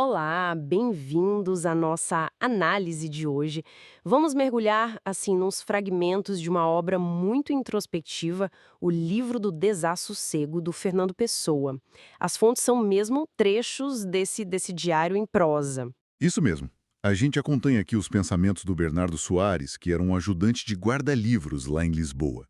Olá, bem-vindos à nossa análise de hoje. Vamos mergulhar, assim, nos fragmentos de uma obra muito introspectiva, o Livro do Desassossego, do Fernando Pessoa. As fontes são mesmo trechos desse diário em prosa. Isso mesmo. A gente acompanha aqui os pensamentos do Bernardo Soares, que era um ajudante de guarda-livros lá em Lisboa,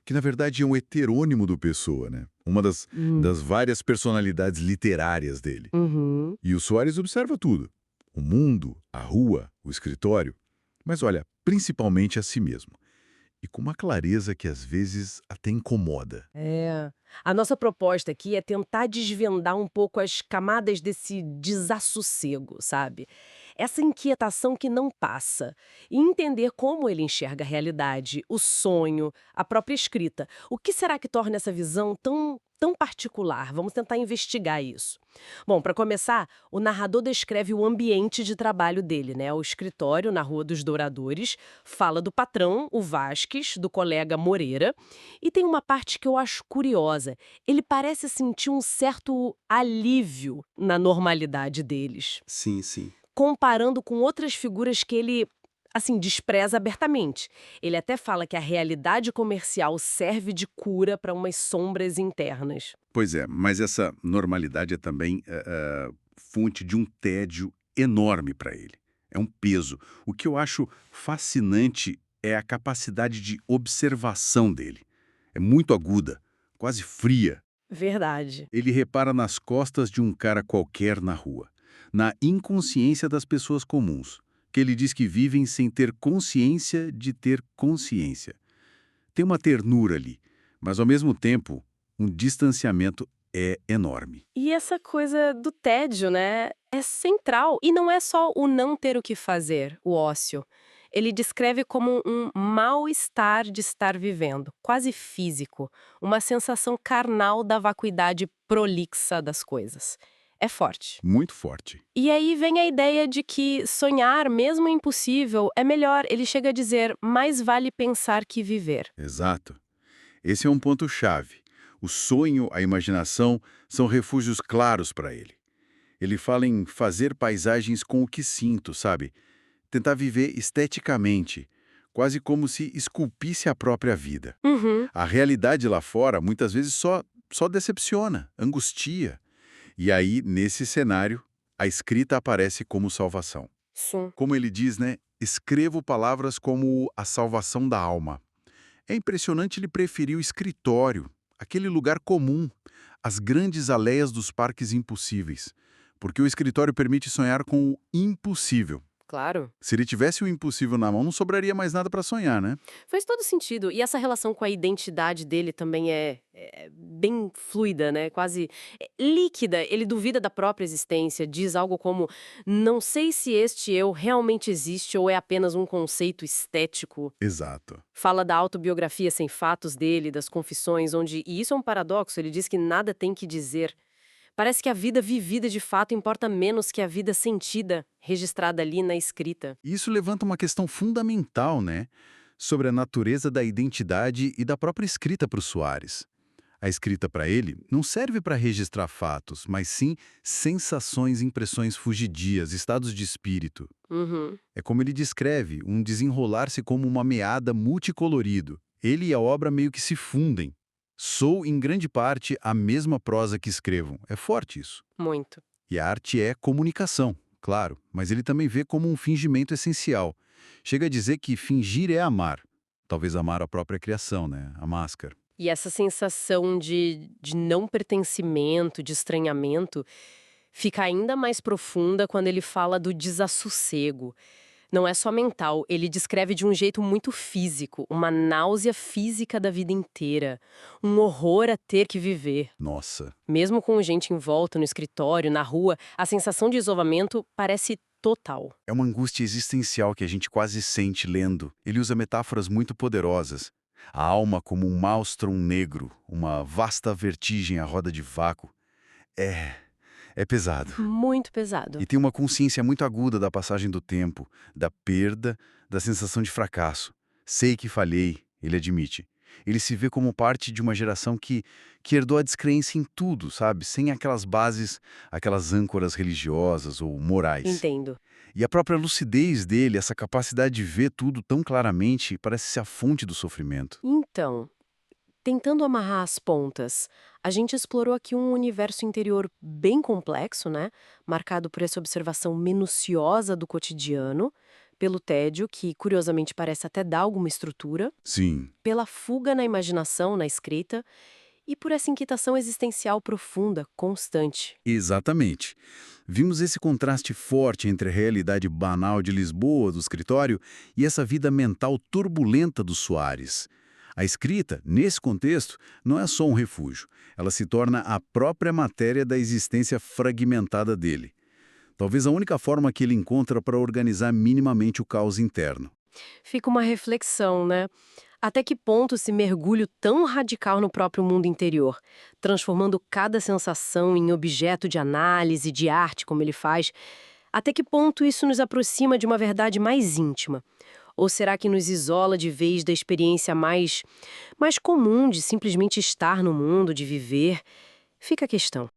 que na verdade é um heterônimo do Pessoa, né? Uma das várias personalidades literárias dele. Uhum. E o Soares observa tudo: o mundo, a rua, o escritório, mas olha, principalmente a si mesmo. E com uma clareza que às vezes até incomoda. É. A nossa proposta aqui é tentar desvendar um pouco as camadas desse desassossego, sabe? Essa inquietação que não passa. E entender como ele enxerga a realidade, o sonho, a própria escrita. O que será que torna essa visão tão particular? Vamos tentar investigar isso. Bom, para começar, o narrador descreve o ambiente de trabalho dele, né? O escritório na Rua dos Douradores, fala do patrão, o Vasques, do colega Moreira, e tem uma parte que eu acho curiosa. Ele parece sentir um certo alívio na normalidade deles, Sim, sim. comparando com outras figuras que ele, assim, despreza abertamente. Ele até fala que a realidade comercial serve de cura para umas sombras internas. Pois é, mas essa normalidade é também fonte de um tédio enorme para ele. É um peso. O que eu acho fascinante é a capacidade de observação dele. É muito aguda, quase fria. Verdade. Ele repara nas costas de um cara qualquer na rua, na inconsciência das pessoas comuns, que ele diz que vivem sem ter consciência de ter consciência. Tem uma ternura ali, mas ao mesmo tempo, um distanciamento é enorme. E essa coisa do tédio, né, é central. E não é só o não ter o que fazer, o ócio. Ele descreve como um mal-estar de estar vivendo, quase físico, uma sensação carnal da vacuidade prolixa das coisas. É forte. Muito forte. E aí vem a ideia de que sonhar, mesmo impossível, é melhor. Ele chega a dizer, mais vale pensar que viver. Exato. Esse é um ponto-chave. O sonho, a imaginação, são refúgios claros para ele. Ele fala em fazer paisagens com o que sinto, sabe? Tentar viver esteticamente, quase como se esculpisse a própria vida. Uhum. A realidade lá fora muitas vezes só decepciona, angustia. E aí, nesse cenário, a escrita aparece como salvação. Sim. Como ele diz, né? Escrevo palavras como a salvação da alma. É impressionante ele preferir o escritório, aquele lugar comum, as grandes aleias dos parques impossíveis, porque o escritório permite sonhar com o impossível. Claro. Se ele tivesse o impossível na mão, não sobraria mais nada para sonhar, né? Faz todo sentido. E essa relação com a identidade dele também é bem fluida, né? Quase líquida. Ele duvida da própria existência, diz algo como: não sei se este eu realmente existe ou é apenas um conceito estético. Exato. Fala da autobiografia sem fatos dele, das confissões, onde. E isso é um paradoxo, ele diz que nada tem que dizer. Parece que a vida vivida de fato importa menos que a vida sentida, registrada ali na escrita. E isso levanta uma questão fundamental, né? Sobre a natureza da identidade e da própria escrita para o Soares. A escrita para ele não serve para registrar fatos, mas sim sensações, impressões fugidias, estados de espírito. Uhum. É como ele descreve, um desenrolar-se como uma meada multicolorido. Ele e a obra meio que se fundem. Sou, em grande parte, a mesma prosa que escrevo. É forte isso. Muito. E a arte é comunicação, claro, mas ele também vê como um fingimento essencial. Chega a dizer que fingir é amar. Talvez amar a própria criação, né? A máscara. E essa sensação de não pertencimento, de estranhamento, fica ainda mais profunda quando ele fala do desassossego. Não é só mental, ele descreve de um jeito muito físico, uma náusea física da vida inteira, um horror a ter que viver. Nossa. Mesmo com gente em volta, no escritório, na rua, a sensação de isolamento parece total. É uma angústia existencial que a gente quase sente lendo. Ele usa metáforas muito poderosas. A alma como um maelstrom negro, uma vasta vertigem à roda de vácuo. É, é pesado. Muito pesado. E tem uma consciência muito aguda da passagem do tempo, da perda, da sensação de fracasso. Sei que falhei, ele admite. Ele se vê como parte de uma geração que herdou a descrença em tudo, sabe? Sem aquelas bases, aquelas âncoras religiosas ou morais. Entendo. E a própria lucidez dele, essa capacidade de ver tudo tão claramente, parece ser a fonte do sofrimento. Então, tentando amarrar as pontas, a gente explorou aqui um universo interior bem complexo, né? Marcado por essa observação minuciosa do cotidiano, pelo tédio, que curiosamente parece até dar alguma estrutura, Sim. pela fuga na imaginação, na escrita, e por essa inquietação existencial profunda, constante. Exatamente. Vimos esse contraste forte entre a realidade banal de Lisboa, do escritório, e essa vida mental turbulenta do Soares. A escrita, nesse contexto, não é só um refúgio. Ela se torna a própria matéria da existência fragmentada dele. Talvez a única forma que ele encontra para organizar minimamente o caos interno. Fica uma reflexão, né? Até que ponto esse mergulho tão radical no próprio mundo interior, transformando cada sensação em objeto de análise, de arte, como ele faz, até que ponto isso nos aproxima de uma verdade mais íntima? Ou será que nos isola de vez da experiência mais comum de simplesmente estar no mundo, de viver? Fica a questão.